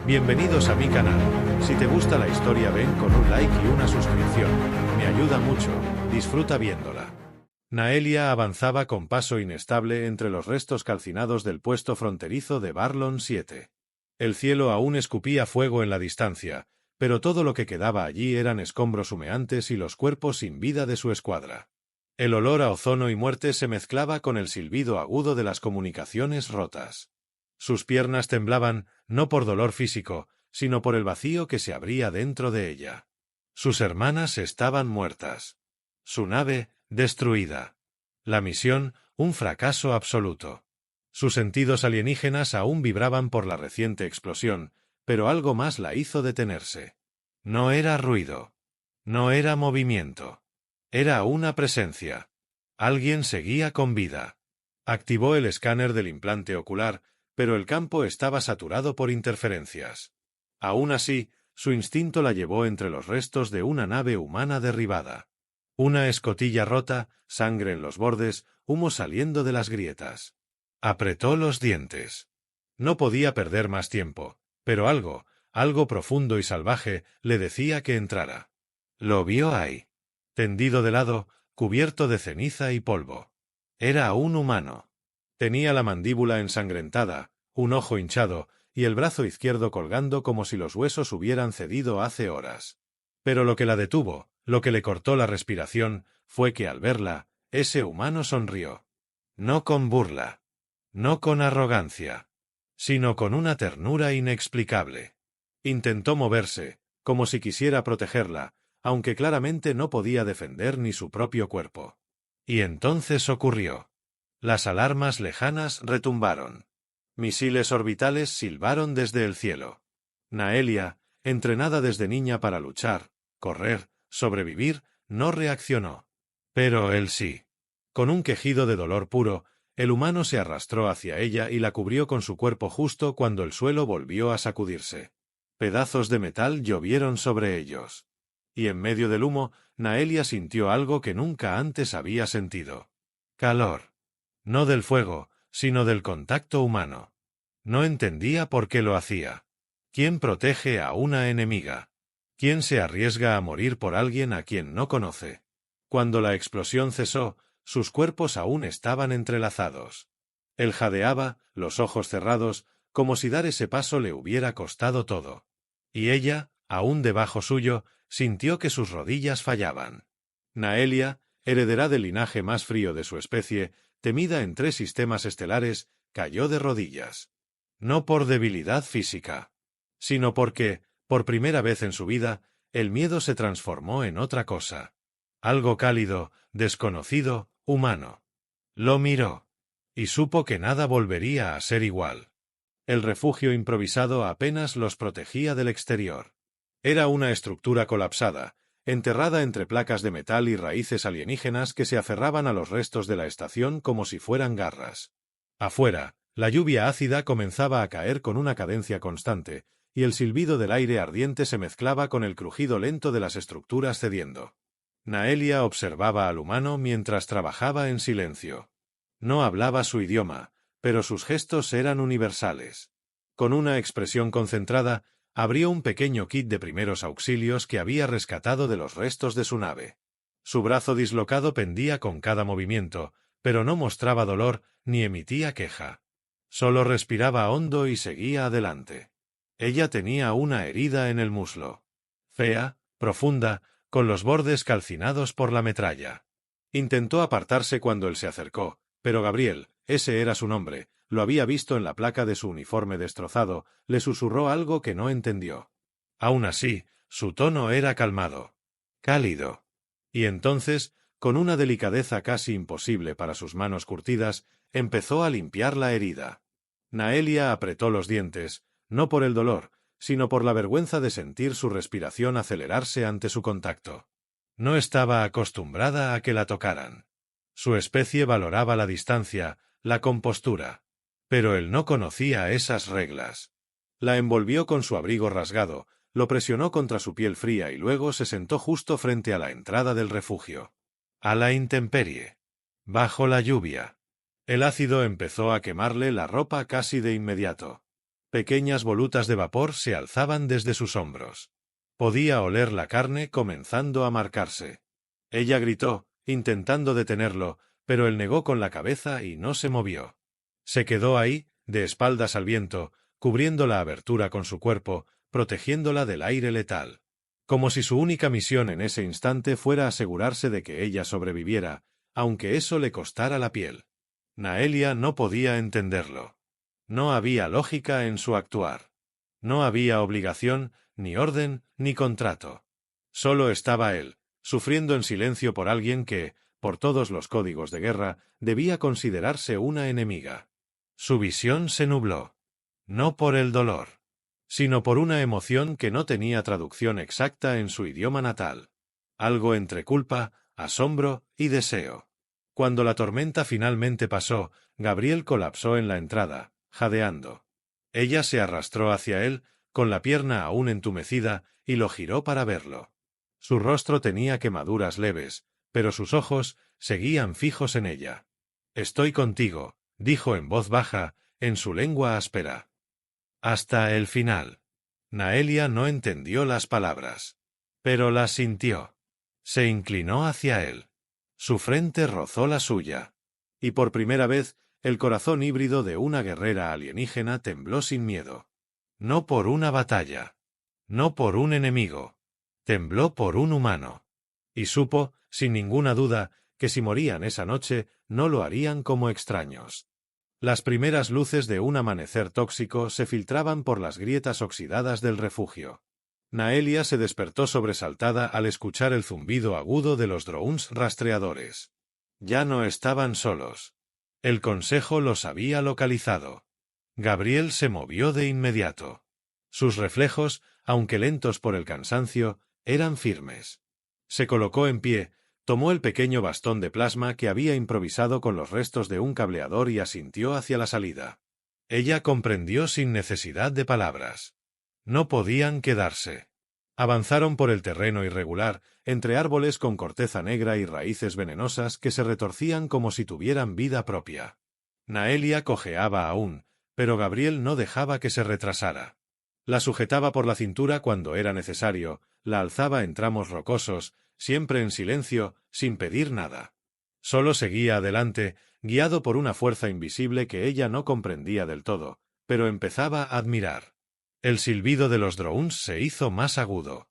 Bienvenidos a mi canal. Si te gusta la historia ven con un like y una suscripción. Me ayuda mucho. Disfruta viéndola. Naelia avanzaba con paso inestable entre los restos calcinados del puesto fronterizo de Barlon 7. El cielo aún escupía fuego en la distancia, pero todo lo que quedaba allí eran escombros humeantes y los cuerpos sin vida de su escuadra. El olor a ozono y muerte se mezclaba con el silbido agudo de las comunicaciones rotas. Sus piernas temblaban, no por dolor físico, sino por el vacío que se abría dentro de ella. Sus hermanas estaban muertas. Su nave, destruida. La misión, un fracaso absoluto. Sus sentidos alienígenas aún vibraban por la reciente explosión, pero algo más la hizo detenerse. No era ruido. No era movimiento. Era una presencia. Alguien seguía con vida. Activó el escáner del implante ocular, pero el campo estaba saturado por interferencias. Aún así, su instinto la llevó entre los restos de una nave humana derribada. Una escotilla rota, sangre en los bordes, humo saliendo de las grietas. Apretó los dientes. No podía perder más tiempo, pero algo profundo y salvaje, le decía que entrara. Lo vio ahí. Tendido de lado, cubierto de ceniza y polvo. Era un humano. Tenía la mandíbula ensangrentada, un ojo hinchado, y el brazo izquierdo colgando como si los huesos hubieran cedido hace horas. Pero lo que la detuvo, lo que le cortó la respiración, fue que al verla, ese humano sonrió. No con burla. No con arrogancia. Sino con una ternura inexplicable. Intentó moverse, como si quisiera protegerla, aunque claramente no podía defender ni su propio cuerpo. Y entonces ocurrió. Las alarmas lejanas retumbaron. Misiles orbitales silbaron desde el cielo. Naelia, entrenada desde niña para luchar, correr, sobrevivir, no reaccionó. Pero él sí. Con un quejido de dolor puro, el humano se arrastró hacia ella y la cubrió con su cuerpo justo cuando el suelo volvió a sacudirse. Pedazos de metal llovieron sobre ellos. Y en medio del humo, Naelia sintió algo que nunca antes había sentido. Calor. No del fuego, sino del contacto humano. No entendía por qué lo hacía. ¿Quién protege a una enemiga? ¿Quién se arriesga a morir por alguien a quien no conoce? Cuando la explosión cesó, sus cuerpos aún estaban entrelazados. Él jadeaba, los ojos cerrados, como si dar ese paso le hubiera costado todo. Y ella, aún debajo suyo, sintió que sus rodillas fallaban. Naelia, heredera del linaje más frío de su especie, temida en 3 sistemas estelares, cayó de rodillas. No por debilidad física, sino porque, por primera vez en su vida, el miedo se transformó en otra cosa. Algo cálido, desconocido, humano. Lo miró. Y supo que nada volvería a ser igual. El refugio improvisado apenas los protegía del exterior. Era una estructura colapsada, enterrada entre placas de metal y raíces alienígenas que se aferraban a los restos de la estación como si fueran garras. Afuera, la lluvia ácida comenzaba a caer con una cadencia constante, y el silbido del aire ardiente se mezclaba con el crujido lento de las estructuras cediendo. Naelia observaba al humano mientras trabajaba en silencio. No hablaba su idioma, pero sus gestos eran universales. Con una expresión concentrada, abrió un pequeño kit de primeros auxilios que había rescatado de los restos de su nave. Su brazo dislocado pendía con cada movimiento, pero no mostraba dolor ni emitía queja. Solo respiraba hondo y seguía adelante. Ella tenía una herida en el muslo. Fea, profunda, con los bordes calcinados por la metralla. Intentó apartarse cuando él se acercó, pero Gabriel, ese era su nombre, lo había visto en la placa de su uniforme destrozado, le susurró algo que no entendió. Aún así, su tono era calmado. Cálido. Y entonces, con una delicadeza casi imposible para sus manos curtidas, empezó a limpiar la herida. Naelia apretó los dientes, no por el dolor, sino por la vergüenza de sentir su respiración acelerarse ante su contacto. No estaba acostumbrada a que la tocaran. Su especie valoraba la distancia, la compostura. Pero él no conocía esas reglas. La envolvió con su abrigo rasgado, lo presionó contra su piel fría y luego se sentó justo frente a la entrada del refugio. A la intemperie. Bajo la lluvia. El ácido empezó a quemarle la ropa casi de inmediato. Pequeñas volutas de vapor se alzaban desde sus hombros. Podía oler la carne comenzando a marcarse. Ella gritó, intentando detenerlo, pero él negó con la cabeza y no se movió. Se quedó ahí, de espaldas al viento, cubriendo la abertura con su cuerpo, protegiéndola del aire letal. Como si su única misión en ese instante fuera asegurarse de que ella sobreviviera, aunque eso le costara la piel. Naelia no podía entenderlo. No había lógica en su actuar. No había obligación, ni orden, ni contrato. Solo estaba él, sufriendo en silencio por alguien que, por todos los códigos de guerra, debía considerarse una enemiga. Su visión se nubló. No por el dolor, sino por una emoción que no tenía traducción exacta en su idioma natal. Algo entre culpa, asombro y deseo. Cuando la tormenta finalmente pasó, Gabriel colapsó en la entrada, jadeando. Ella se arrastró hacia él, con la pierna aún entumecida, y lo giró para verlo. Su rostro tenía quemaduras leves, pero sus ojos seguían fijos en ella. «Estoy contigo», dijo en voz baja, en su lengua áspera. Hasta el final. Naelia no entendió las palabras, pero las sintió. Se inclinó hacia él. Su frente rozó la suya. Y por primera vez, el corazón híbrido de una guerrera alienígena tembló sin miedo. No por una batalla. No por un enemigo. Tembló por un humano. Y supo, sin ninguna duda, que si morían esa noche, no lo harían como extraños. Las primeras luces de un amanecer tóxico se filtraban por las grietas oxidadas del refugio. Naelia se despertó sobresaltada al escuchar el zumbido agudo de los drones rastreadores. Ya no estaban solos. El consejo los había localizado. Gabriel se movió de inmediato. Sus reflejos, aunque lentos por el cansancio, eran firmes. Se colocó en pie, tomó el pequeño bastón de plasma que había improvisado con los restos de un cableador y asintió hacia la salida. Ella comprendió sin necesidad de palabras. No podían quedarse. Avanzaron por el terreno irregular, entre árboles con corteza negra y raíces venenosas que se retorcían como si tuvieran vida propia. Naelia cojeaba aún, pero Gabriel no dejaba que se retrasara. La sujetaba por la cintura cuando era necesario, la alzaba en tramos rocosos, siempre en silencio, sin pedir nada. Solo seguía adelante, guiado por una fuerza invisible que ella no comprendía del todo, pero empezaba a admirar. El silbido de los drones se hizo más agudo.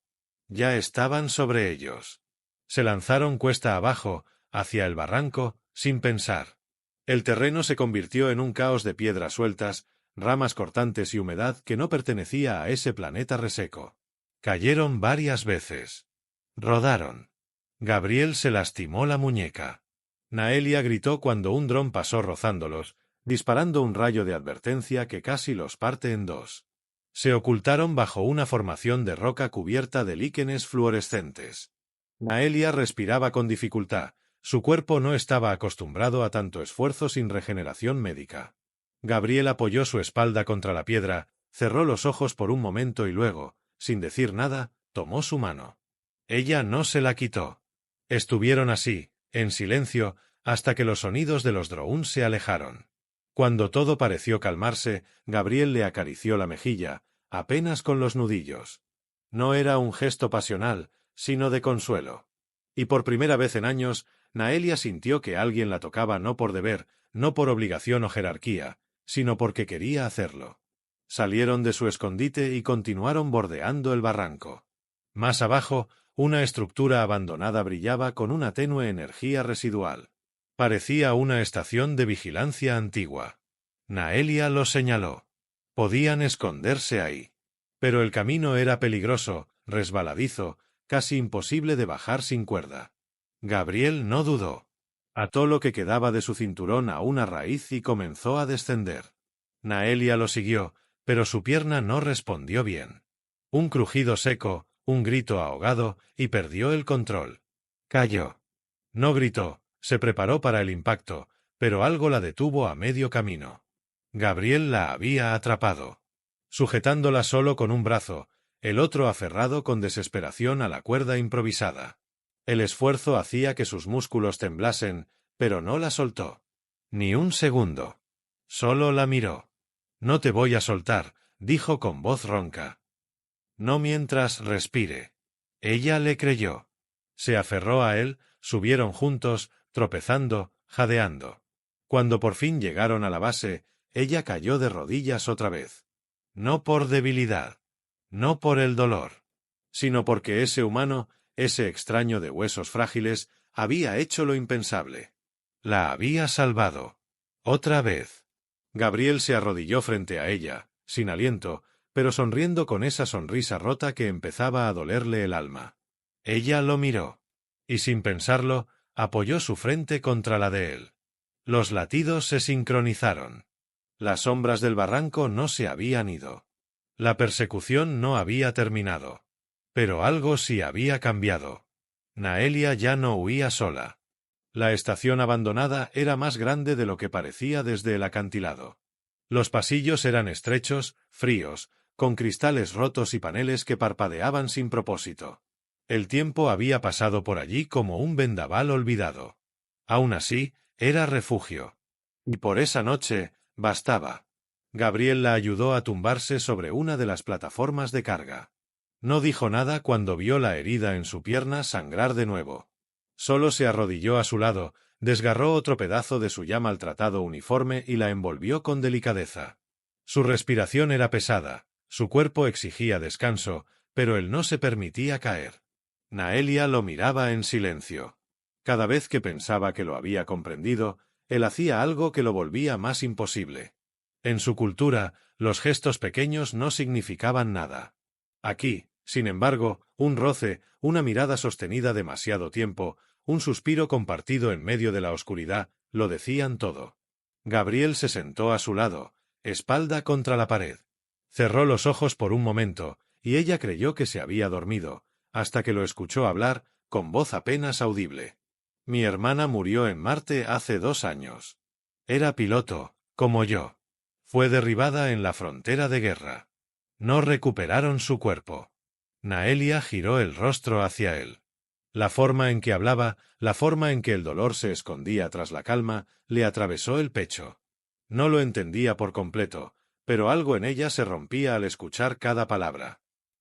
Ya estaban sobre ellos. Se lanzaron cuesta abajo, hacia el barranco, sin pensar. El terreno se convirtió en un caos de piedras sueltas, ramas cortantes y humedad que no pertenecía a ese planeta reseco. Cayeron varias veces. Rodaron. Gabriel se lastimó la muñeca. Naelia gritó cuando un dron pasó rozándolos, disparando un rayo de advertencia que casi los parte en dos. Se ocultaron bajo una formación de roca cubierta de líquenes fluorescentes. Naelia respiraba con dificultad. Su cuerpo no estaba acostumbrado a tanto esfuerzo sin regeneración médica. Gabriel apoyó su espalda contra la piedra, cerró los ojos por un momento y luego, sin decir nada, tomó su mano. Ella no se la quitó. Estuvieron así, en silencio, hasta que los sonidos de los drones se alejaron. Cuando todo pareció calmarse, Gabriel le acarició la mejilla, apenas con los nudillos. No era un gesto pasional, sino de consuelo. Y por primera vez en años, Naelia sintió que alguien la tocaba no por deber, no por obligación o jerarquía, sino porque quería hacerlo. Salieron de su escondite y continuaron bordeando el barranco. Más abajo, una estructura abandonada brillaba con una tenue energía residual. Parecía una estación de vigilancia antigua. Naelia lo señaló. Podían esconderse ahí. Pero el camino era peligroso, resbaladizo, casi imposible de bajar sin cuerda. Gabriel no dudó. Ató lo que quedaba de su cinturón a una raíz y comenzó a descender. Naelia lo siguió, pero su pierna no respondió bien. Un crujido seco, un grito ahogado, y perdió el control. Cayó. No gritó, se preparó para el impacto, pero algo la detuvo a medio camino. Gabriel la había atrapado. Sujetándola solo con un brazo, el otro aferrado con desesperación a la cuerda improvisada. El esfuerzo hacía que sus músculos temblasen, pero no la soltó. Ni un segundo. Solo la miró. «No te voy a soltar», dijo con voz ronca. No mientras respire. Ella le creyó. Se aferró a él, subieron juntos, tropezando, jadeando. Cuando por fin llegaron a la base, ella cayó de rodillas otra vez. No por debilidad, no por el dolor, sino porque ese humano, ese extraño de huesos frágiles, había hecho lo impensable. La había salvado. Otra vez. Gabriel se arrodilló frente a ella, sin aliento, pero sonriendo con esa sonrisa rota que empezaba a dolerle el alma. Ella lo miró, y sin pensarlo, apoyó su frente contra la de él. Los latidos se sincronizaron. Las sombras del barranco no se habían ido. La persecución no había terminado. Pero algo sí había cambiado. Naelia ya no huía sola. La estación abandonada era más grande de lo que parecía desde el acantilado. Los pasillos eran estrechos, fríos, con cristales rotos y paneles que parpadeaban sin propósito. El tiempo había pasado por allí como un vendaval olvidado. Aún así, era refugio. Y por esa noche, bastaba. Gabriel la ayudó a tumbarse sobre una de las plataformas de carga. No dijo nada cuando vio la herida en su pierna sangrar de nuevo. Solo se arrodilló a su lado, desgarró otro pedazo de su ya maltratado uniforme y la envolvió con delicadeza. Su respiración era pesada, su cuerpo exigía descanso, pero él no se permitía caer. Naelia lo miraba en silencio. Cada vez que pensaba que lo había comprendido, él hacía algo que lo volvía más imposible. En su cultura, los gestos pequeños no significaban nada. Aquí, sin embargo, un roce, una mirada sostenida demasiado tiempo, un suspiro compartido en medio de la oscuridad, lo decían todo. Gabriel se sentó a su lado, espalda contra la pared. Cerró los ojos por un momento, y ella creyó que se había dormido, hasta que lo escuchó hablar, con voz apenas audible. Mi hermana murió en Marte hace 2 años. Era piloto, como yo. Fue derribada en la frontera de guerra. No recuperaron su cuerpo. Naelia giró el rostro hacia él. La forma en que hablaba, la forma en que el dolor se escondía tras la calma, le atravesó el pecho. No lo entendía por completo, pero algo en ella se rompía al escuchar cada palabra.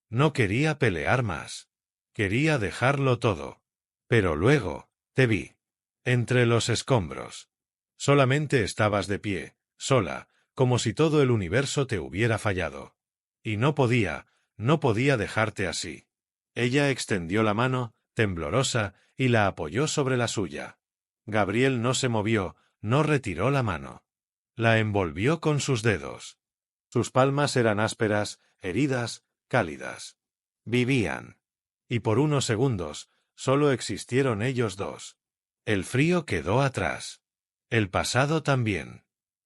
No quería pelear más. Quería dejarlo todo. Pero luego, te vi. Entre los escombros. Solamente estabas de pie, sola, como si todo el universo te hubiera fallado. Y no podía dejarte así. Ella extendió la mano, temblorosa, y la apoyó sobre la suya. Gabriel no se movió, no retiró la mano. La envolvió con sus dedos. Sus palmas eran ásperas, heridas, cálidas. Vivían. Y por unos segundos, solo existieron ellos dos. El frío quedó atrás. El pasado también.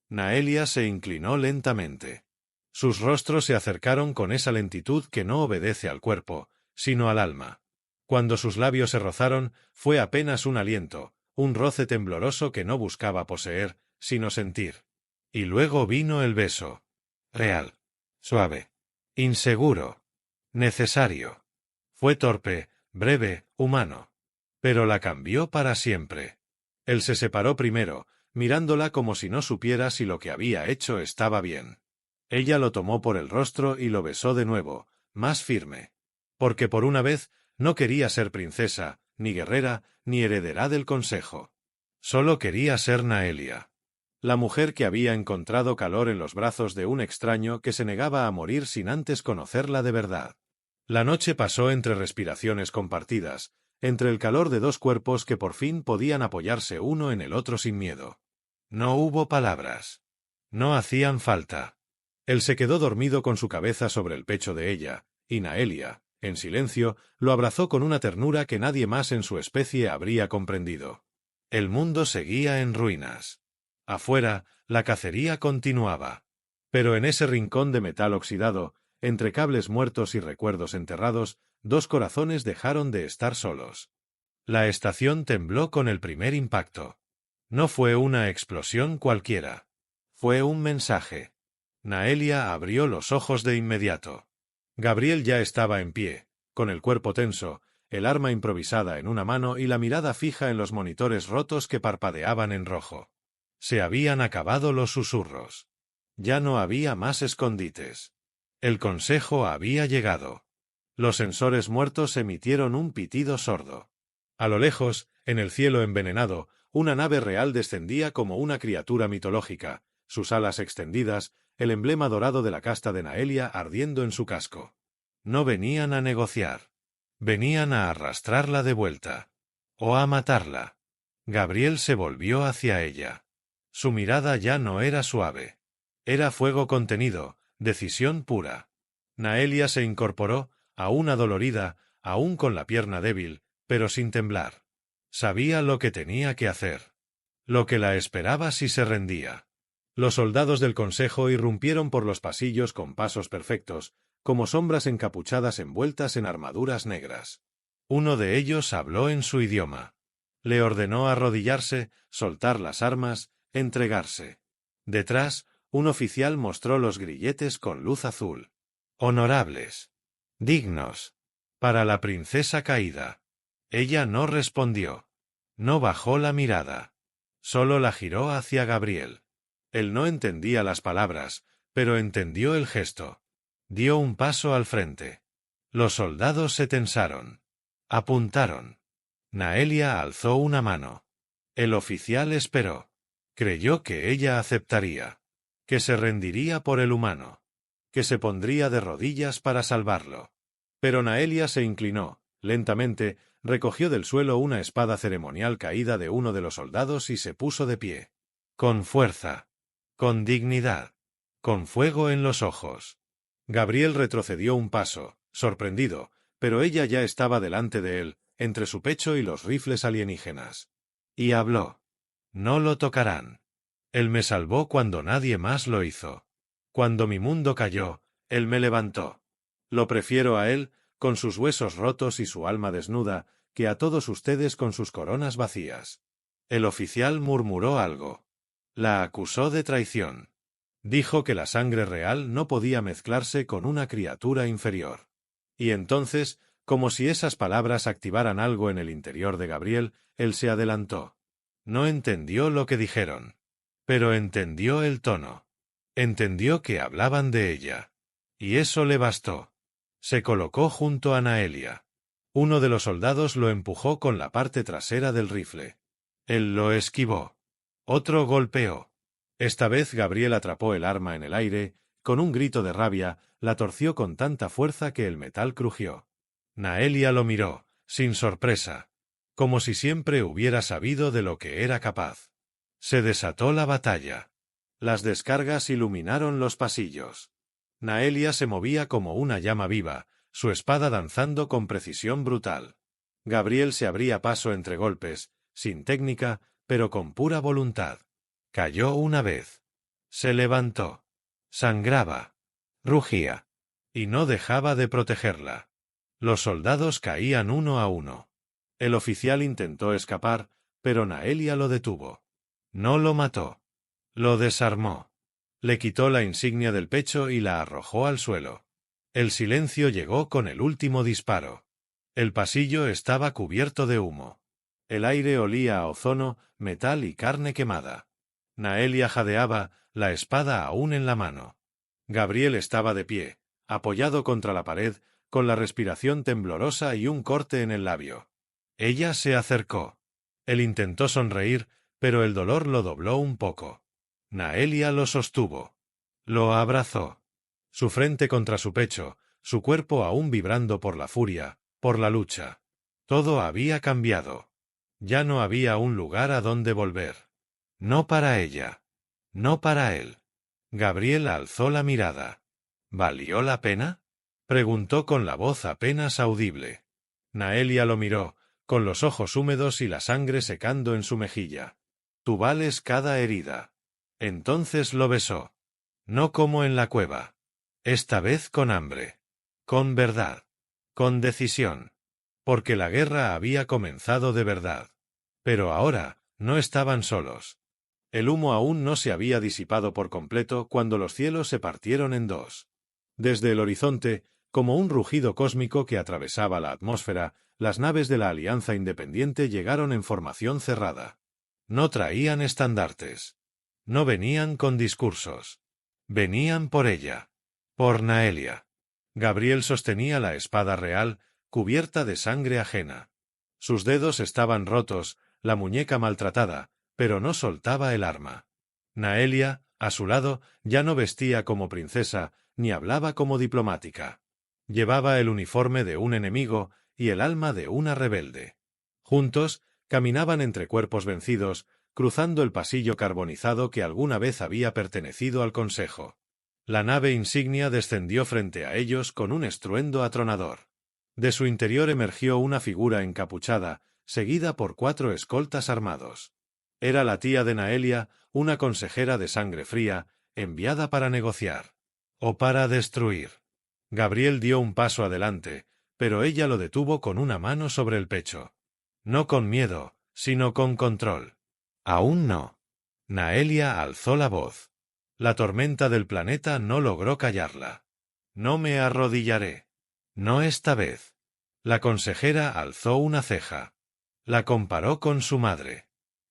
Naelia se inclinó lentamente. Sus rostros se acercaron con esa lentitud que no obedece al cuerpo, sino al alma. Cuando sus labios se rozaron, fue apenas un aliento, un roce tembloroso que no buscaba poseer, sino sentir. Y luego vino el beso. Real. Suave. Inseguro. Necesario. Fue torpe, breve, humano. Pero la cambió para siempre. Él se separó primero, mirándola como si no supiera si lo que había hecho estaba bien. Ella lo tomó por el rostro y lo besó de nuevo, más firme. Porque por una vez no quería ser princesa, ni guerrera, ni heredera del consejo. Solo quería ser Naelia. La mujer que había encontrado calor en los brazos de un extraño que se negaba a morir sin antes conocerla de verdad. La noche pasó entre respiraciones compartidas, entre el calor de dos cuerpos que por fin podían apoyarse uno en el otro sin miedo. No hubo palabras. No hacían falta. Él se quedó dormido con su cabeza sobre el pecho de ella, y Naelia, en silencio, lo abrazó con una ternura que nadie más en su especie habría comprendido. El mundo seguía en ruinas. Afuera, la cacería continuaba. Pero en ese rincón de metal oxidado, entre cables muertos y recuerdos enterrados, dos corazones dejaron de estar solos. La estación tembló con el primer impacto. No fue una explosión cualquiera. Fue un mensaje. Naelia abrió los ojos de inmediato. Gabriel ya estaba en pie, con el cuerpo tenso, el arma improvisada en una mano y la mirada fija en los monitores rotos que parpadeaban en rojo. Se habían acabado los susurros. Ya no había más escondites. El consejo había llegado. Los sensores muertos emitieron un pitido sordo. A lo lejos, en el cielo envenenado, una nave real descendía como una criatura mitológica, sus alas extendidas, el emblema dorado de la casta de Naelia ardiendo en su casco. No venían a negociar. Venían a arrastrarla de vuelta. O a matarla. Gabriel se volvió hacia ella. Su mirada ya no era suave. Era fuego contenido, decisión pura. Naelia se incorporó, aún adolorida, aún con la pierna débil, pero sin temblar. Sabía lo que tenía que hacer. Lo que la esperaba si se rendía. Los soldados del consejo irrumpieron por los pasillos con pasos perfectos, como sombras encapuchadas envueltas en armaduras negras. Uno de ellos habló en su idioma. Le ordenó arrodillarse, soltar las armas, entregarse. Detrás, un oficial mostró los grilletes con luz azul. Honorables. Dignos. Para la princesa caída. Ella no respondió. No bajó la mirada. Solo la giró hacia Gabriel. Él no entendía las palabras, pero entendió el gesto. Dio un paso al frente. Los soldados se tensaron. Apuntaron. Naelia alzó una mano. El oficial esperó. Creyó que ella aceptaría. Que se rendiría por el humano. Que se pondría de rodillas para salvarlo. Pero Naelia se inclinó, lentamente, recogió del suelo una espada ceremonial caída de uno de los soldados y se puso de pie. Con fuerza. Con dignidad. Con fuego en los ojos. Gabriel retrocedió un paso, sorprendido, pero ella ya estaba delante de él, entre su pecho y los rifles alienígenas. Y habló. No lo tocarán. Él me salvó cuando nadie más lo hizo. Cuando mi mundo cayó, él me levantó. Lo prefiero a él, con sus huesos rotos y su alma desnuda, que a todos ustedes con sus coronas vacías. El oficial murmuró algo. La acusó de traición. Dijo que la sangre real no podía mezclarse con una criatura inferior. Y entonces, como si esas palabras activaran algo en el interior de Gabriel, él se adelantó. No entendió lo que dijeron. Pero entendió el tono. Entendió que hablaban de ella. Y eso le bastó. Se colocó junto a Naelia. Uno de los soldados lo empujó con la parte trasera del rifle. Él lo esquivó. Otro golpeó. Esta vez Gabriel atrapó el arma en el aire, con un grito de rabia, la torció con tanta fuerza que el metal crujió. Naelia lo miró, sin sorpresa, como si siempre hubiera sabido de lo que era capaz. Se desató la batalla. Las descargas iluminaron los pasillos. Naelia se movía como una llama viva, su espada danzando con precisión brutal. Gabriel se abría paso entre golpes, sin técnica, pero con pura voluntad. Cayó una vez. Se levantó. Sangraba. Rugía. Y no dejaba de protegerla. Los soldados caían uno a uno. El oficial intentó escapar, pero Naelia lo detuvo. No lo mató. Lo desarmó. Le quitó la insignia del pecho y la arrojó al suelo. El silencio llegó con el último disparo. El pasillo estaba cubierto de humo. El aire olía a ozono, metal y carne quemada. Naelia jadeaba, la espada aún en la mano. Gabriel estaba de pie, apoyado contra la pared, con la respiración temblorosa y un corte en el labio. Ella se acercó. Él intentó sonreír, pero el dolor lo dobló un poco. Naelia lo sostuvo. Lo abrazó. Su frente contra su pecho, su cuerpo aún vibrando por la furia, por la lucha. Todo había cambiado. Ya no había un lugar a donde volver. No para ella. No para él. Gabriel alzó la mirada. ¿Valió la pena? Preguntó con la voz apenas audible. Naelia lo miró, con los ojos húmedos y la sangre secando en su mejilla. Tú vales cada herida. Entonces lo besó. No como en la cueva. Esta vez con hambre. Con verdad. Con decisión. Porque la guerra había comenzado de verdad. Pero ahora, no estaban solos. El humo aún no se había disipado por completo cuando los cielos se partieron en dos. Desde el horizonte, como un rugido cósmico que atravesaba la atmósfera, las naves de la Alianza Independiente llegaron en formación cerrada. No traían estandartes. No venían con discursos. Venían por ella. Por Naelia. Gabriel sostenía la espada real, cubierta de sangre ajena. Sus dedos estaban rotos, la muñeca maltratada, pero no soltaba el arma. Naelia, a su lado, ya no vestía como princesa, ni hablaba como diplomática. Llevaba el uniforme de un enemigo y el alma de una rebelde. Juntos, caminaban entre cuerpos vencidos, cruzando el pasillo carbonizado que alguna vez había pertenecido al Consejo. La nave insignia descendió frente a ellos con un estruendo atronador. De su interior emergió una figura encapuchada, seguida por 4 escoltas armados. Era la tía de Naelia, una consejera de sangre fría, enviada para negociar. O para destruir. Gabriel dio un paso adelante, pero ella lo detuvo con una mano sobre el pecho. No con miedo, sino con control. Aún no. Naelia alzó la voz. La tormenta del planeta no logró callarla. No me arrodillaré. No esta vez. La consejera alzó una ceja. La comparó con su madre.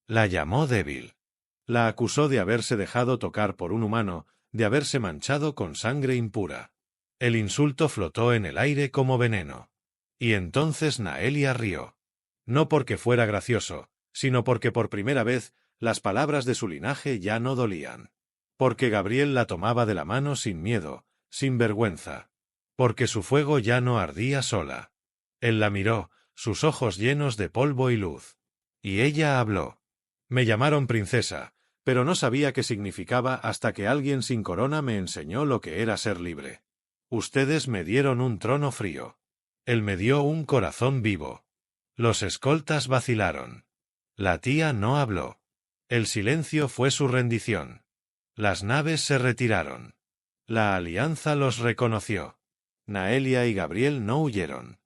La llamó débil. La acusó de haberse dejado tocar por un humano, de haberse manchado con sangre impura. El insulto flotó en el aire como veneno. Y entonces Naelia rió. No porque fuera gracioso, sino porque por primera vez las palabras de su linaje ya no dolían. Porque Gabriel la tomaba de la mano sin miedo, sin vergüenza. Porque su fuego ya no ardía sola. Él la miró, sus ojos llenos de polvo y luz. Y ella habló. Me llamaron princesa, pero no sabía qué significaba hasta que alguien sin corona me enseñó lo que era ser libre. Ustedes me dieron un trono frío. Él me dio un corazón vivo. Los escoltas vacilaron. La tía no habló. El silencio fue su rendición. Las naves se retiraron. La alianza los reconoció. Naelia y Gabriel no huyeron.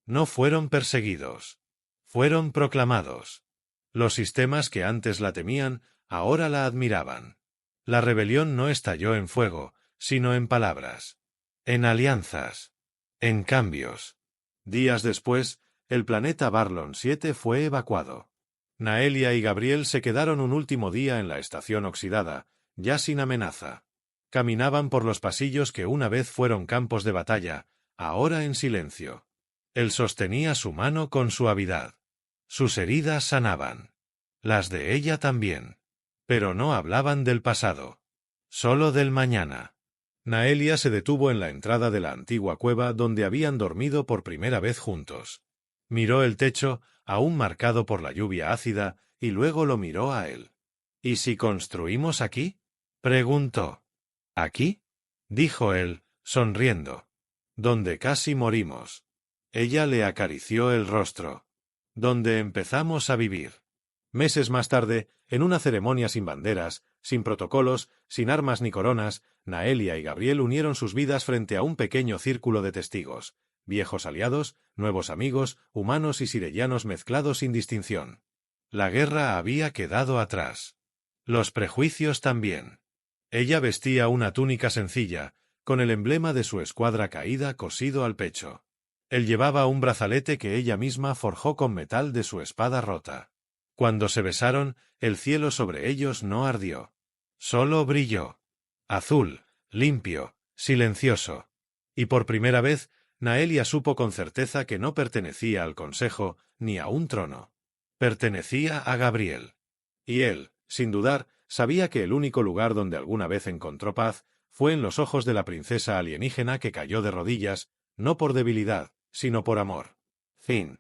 No fueron perseguidos. Fueron proclamados. Los sistemas que antes la temían, ahora la admiraban. La rebelión no estalló en fuego, sino en palabras. En alianzas. En cambios. Días después, el planeta Barlon 7 fue evacuado. Naelia y Gabriel se quedaron un último día en la estación oxidada, ya sin amenaza. Caminaban por los pasillos que una vez fueron campos de batalla, ahora en silencio. Él sostenía su mano con suavidad. Sus heridas sanaban. Las de ella también. Pero no hablaban del pasado. Solo del mañana. Naelia se detuvo en la entrada de la antigua cueva donde habían dormido por primera vez juntos. Miró el techo, aún marcado por la lluvia ácida, y luego lo miró a él. ¿Y si construimos aquí? Preguntó. ¿Aquí? Dijo él, sonriendo. Donde casi morimos. Ella le acarició el rostro. Donde empezamos a vivir. Meses más tarde, en una ceremonia sin banderas, sin protocolos, sin armas ni coronas, Naelia y Gabriel unieron sus vidas frente a un pequeño círculo de testigos, viejos aliados, nuevos amigos, humanos y sirellanos mezclados sin distinción. La guerra había quedado atrás. Los prejuicios también. Ella vestía una túnica sencilla, con el emblema de su escuadra caída cosido al pecho. Él llevaba un brazalete que ella misma forjó con metal de su espada rota. Cuando se besaron, el cielo sobre ellos no ardió. Solo brilló. Azul, limpio, silencioso. Y por primera vez, Naelia supo con certeza que no pertenecía al consejo ni a un trono. Pertenecía a Gabriel. Y él, sin dudar, sabía que el único lugar donde alguna vez encontró paz fue en los ojos de la princesa alienígena que cayó de rodillas, no por debilidad, sino por amor. Fin.